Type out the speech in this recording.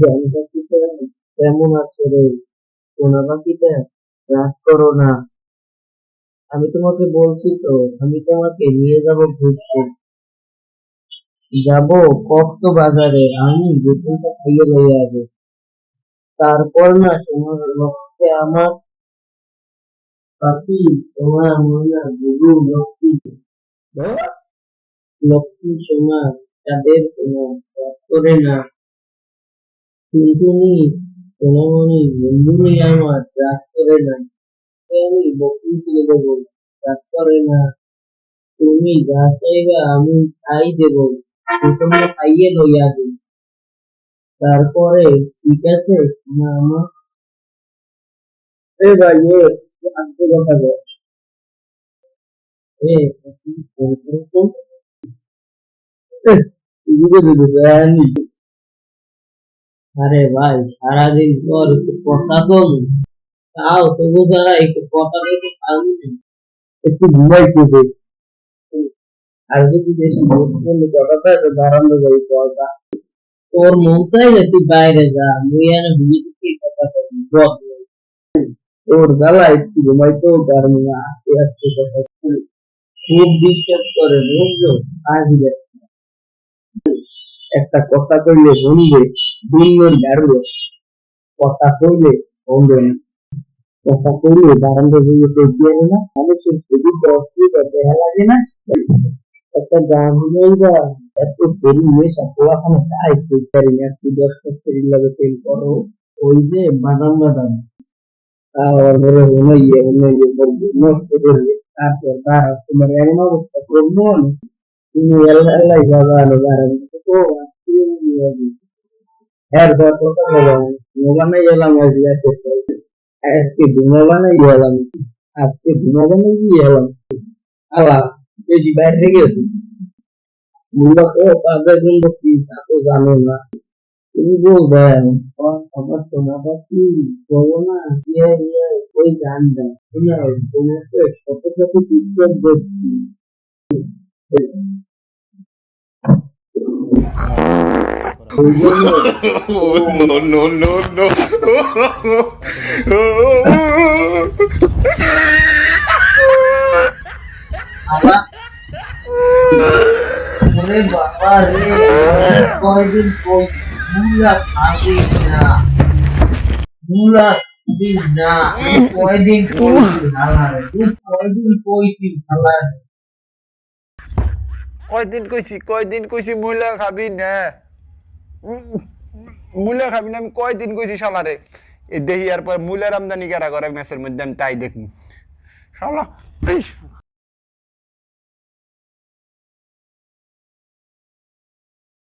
জান পাখিটা কেমন আছো রে? সোনা পাখিটা, রাগ করো না। আমি তোমাকে বলছি তো, আমি তোমাকে নিয়ে যাব ঘুরতে। যাব কক্সবাজারে, আমি গোসলটা খাইয়ে লইয়া যাবো। তারপর না তোমার লক্ষ্যে আমার পাখি, তোমার ময়না গুরু লক্ষ্মী, লক্ষ্মী সোনা, চাঁদের সোনা, রাগ করে না। টুনটুনি, সোনামণি, বন্ধুনি আমার, রাগ করে না। আমি বকুল তুলে দেবো, রাগ করে না। তুমি যা চাইবা আমি তাই দেব, প্রথমে খাইয়ে লইয়া দিই, তারপরে ঠিক আছে না আমার। এ ভাই এ, আজকে কথা বল। এ তুমি ফোন করো তো। দিদি দিদি বেড়ানি। আরে ভাই, সারাদিন পর একটু কথা কম, তাও তবু যারা একটু কথা বলতে পারবি না। একটু ঘুমাইতে দে। আর যদি বেশি ভোর করলে কথাটা তো বারান্দা যাই কথা। তোর মন চাইলে তুই বাইরে যা, মুই এনে ঘুমিয়ে কথা কবি বল। তোর বেলা একটু ঘুমাইতেও পারবি না, আস্তে আস্তে কথা বলি। খুব ডিস্টার্ব করে বুঝছো। আসবে একটা কথা কইলে শুনবে, দুনিয়ার দাঁড়বে। কথা কইলে শুনবে না, কথা কইলে বারান্দা দিয়ে দেখবে না, মানুষের শরীর অসুবিধা দেখা লাগে না। একটা গান গাইবা, এত দেরি নেশা পোলাপানে তাই তুই পারি না, তুই 10 বছর লাগে প্রেম করো। ওই যে বাদাম বাদাম, আর ধরো হইয়ে করবে নষ্ট করবে, তারপর তার তোমার এমন অবস্থা করবো না, তুমি এল্লাই যাবা না বারাম তো এর পর কথা বললাম বানাই গেলাম আজকে ধুমা বানাই গেলাম, আজকে ধুমা বানাই গেলাম। আলা বেশি বাইরে গেছি, মূলত তাদের কিন্তু কি তা তো জানো না। তুমি বলবেন আমার সোনা পাখি, বলো না ইয়ে ইয়ে ওই গানটা শুনে তোমাকে শত শত পিকচার দেখছি। ওই জন্য Oh, no, no, no, no. আবার ওরে বাবা রে, কয়দিন কই মুলা খাবি না, মুলা খাবি না, কয়দিন কইছি হালারে, তুই কয়দিন কইছি হালারে। কয়দিন কইছি মুলা খাবি না। মুলা খাবি না আমি কয়দিন কইছি শালারে। এই দেহি আর পর মুলার আমদানি কেরা করে ম্যাচের মধ্যে আমি তাই দেখি শালা।